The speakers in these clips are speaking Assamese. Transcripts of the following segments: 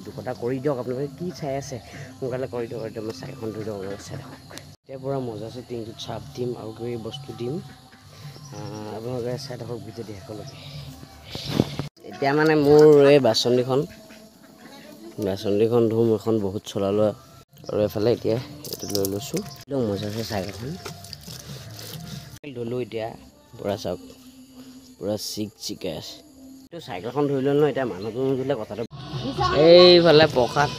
দুটা কৰি দিয়ক আপোনালোকে কি চাই আছে সোনকালে কৰি দিয়ক একদম চাইখন ধৰি দিয়ক আপোনালোকে চাই থাকক এতিয়া পুৰা মজা আছে টিংটোত চাপ দিম আৰু কিবা বস্তু দিম আপোনালোকে চাই থাকক ভিডিঅ' দি শেষলৈকে এতিয়া মানে মোৰ এই বাচনদিখন ধুম এখন বহুত চলালো আৰু এফালে এতিয়া এইটো লৈ লৈছোঁ একদম মজা আছে চাইকেলখন ধুলোঁ এতিয়া পুৰা চাওক পুৰা চিকচিকাই আছে এইটো চাইকেলখন ধুই ল'লোঁ ন এতিয়া মানুহটো নুধুলে কথাটো এইফালে প্ৰসাদ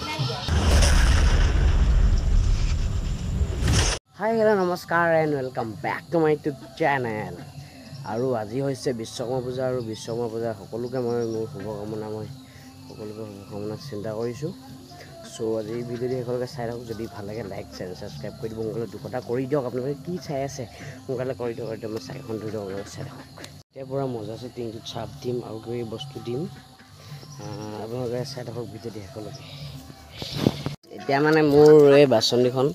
হাই হেল্ল' নমস্কাৰ and welcome back to my YouTube channel আৰু আজি হৈছে বিশ্বকৰ্মা পূজা আৰু বিশ্বকৰ্মা পূজা সকলোকে মই মোৰ শুভকামনা চিন্তা কৰিছোঁ চ' আজি ভিডিঅ'টো শেষলৈকে চাই থাকক যদি ভাল লাগে লাইক শ্বেয়াৰ ছাবস্ক্ৰাইব কৰি দিব সোনকালে দুটা কৰি দিয়ক আপোনালোকে কি চাই আছে সোনকালে কৰি দিয়ক একদম চাইকেলখন ধৰি দিয়ক আপোনালোকে চাই থাকক এতিয়া পুৰা মজা আছে টিংটোত চাপ দিম আৰু কিবা বস্তু দিম আপোনালোকে চাই থাকক ভিডিঅ'টো শেষলৈকে এতিয়া মানে মোৰ এই বাচনদিখন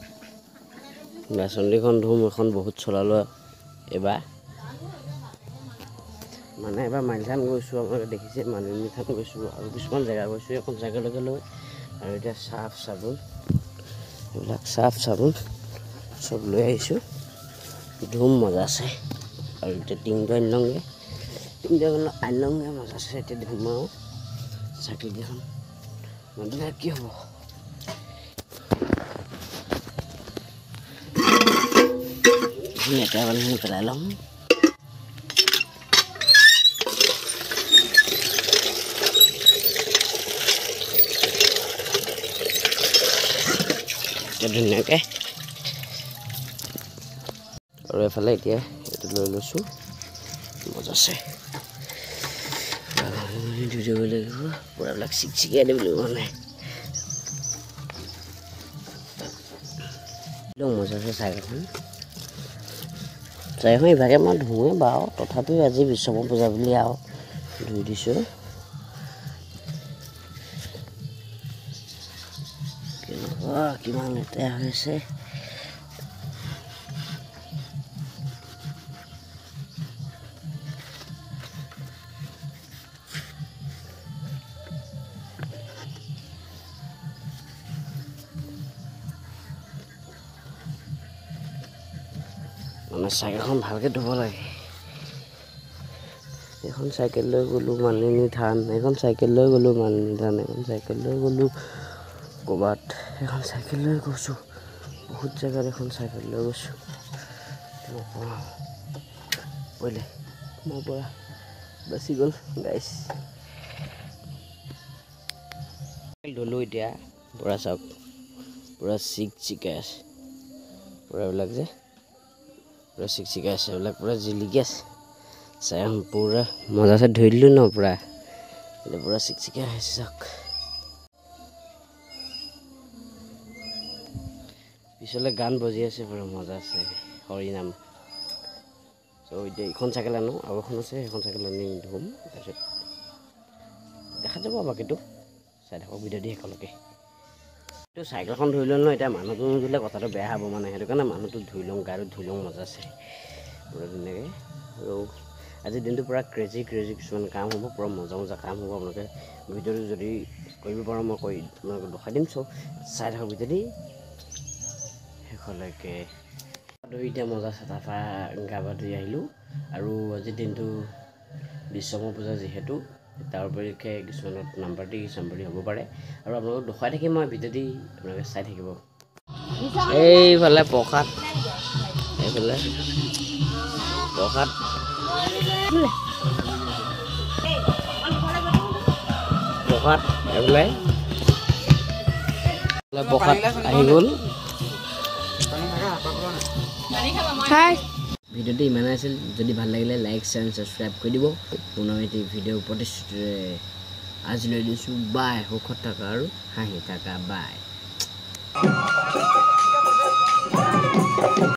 ধুম এখন বহুত চলালো এবাৰ মানে এবাৰ মাইলথান গৈছোঁ আপোনালোকে দেখিছে মালিনী থান গৈছোঁ আৰু কিছুমান জেগা গৈছোঁ এখন জেগালৈকে লৈ আৰু এতিয়া চাৰ্ফ চাবোন এইবিলাক চাৰ্ফ চাবোন চব লৈ আহিছোঁ ধুম মজা আছে আৰু এতিয়া টিংটো আনিলওঁগৈ মজা আছে এতিয়া ধুম আৰু চাইকেলকেইখন নদীলে কি হ'ব লেতেৰা পানীখিনি পেলাই ল'ম ধুনীয়াকৈ আৰু এফালে এতিয়া এইটো লৈ লৈছোঁ মজা আছে ধুই লাগিব পূৰাবিলাক চিকচিকাই দিব লাগিব মানে একদম মজা আছে চাইকেলখন ইভাগে মই ধুওঁৱে বাৰু তথাপিও আজি বিশ্বকৰ্মা পূজা বুলি আৰু ধুই দিছোঁ কেনেকুৱা কিমান লেতেৰা হৈছে মানে চাইকেলখন ভালকৈ ধুব লাগে এখন চাইকেল লৈ গ'লোঁ মালিনী থান এখন চাইকেল লৈ গ'লোঁ এখন চাইকেল লৈ গ'লোঁ ক'ৰবাত এখন চাইকেল লৈ গৈছোঁ বহুত জেগাত এখন চাইকেল লৈ গৈছোঁ পৰিলে মোৰ পৰা বাচি গ'ল গাইছ ধুলোঁ এতিয়া পুৰা চাওক পুৰা চিকচিকাই আছে পূৰাবিলাক যে পুৰা চিকচিকাই আছে এইবিলাক পুৰা জিলিকি আছে চাই পুৰা মজা আছে ধুই দিলোঁ ন পুৰা এতিয়া পুৰা চিকচিকাই হৈছে চাওক পিছলৈ গান বজি আছে পুৰা মজা আছে হৰিনাম চ' এতিয়া এইখন চাইকেল আনো আৰু এখন আছে সেইখন চাইকেল আনি ধুম তাৰপিছত দেখা যাব বাকীটো চাই থাকক ভিডিঅ' দি শেষলৈকে এইটো চাইকেলখন ধুই ল'লোঁ ন এতিয়া মানুহটো নুধুলে কথাটো বেয়া হ'ব মানে সেইটো কাৰণে মানুহটো ধুই লওঁ গাটো ধুই লওঁ মজা আছে পুৰা ধুনীয়াকৈ আৰু আজিৰ দিনটো পুৰা ক্ৰেজি কিছুমান কাম হ'ব পুৰা মজা কাম হ'ব আপোনালোকে ভিডিঅ'টো যদি কৰিব পাৰোঁ মই কৰি আপোনালোকে দেখাই দিম চ' চাই থাকক ভিডিঅ' দি শেষলৈকে এতিয়া মজা আছে তাৰপৰা গা পা ধুই আহিলোঁ আৰু আজিৰ দিনটো বিশ্বকৰ্মা পূজা যিহেতু তাৰ উপলক্ষে কিছুমানত নামপাৰ্টি হ'ব পাৰে আৰু আপোনালোকক দেখুৱাই থাকিম মই ভিডিঅ' দি আপোনালোকে চাই থাকিব এইফালে প্ৰসাদ এইফালে আহি গ'ল ভিডিঅ'টো ইমানেই আছিল যদি ভাল লাগিলে লাইক শ্বেয়াৰ ছাবস্ক্ৰাইব কৰি দিব পুনৰ এটি ভিডিঅ' প্ৰতিশ্ৰুতিৰে আজিলৈ দিছোঁ বাই সুখত থাকা আৰু হাঁহি থাকা বাই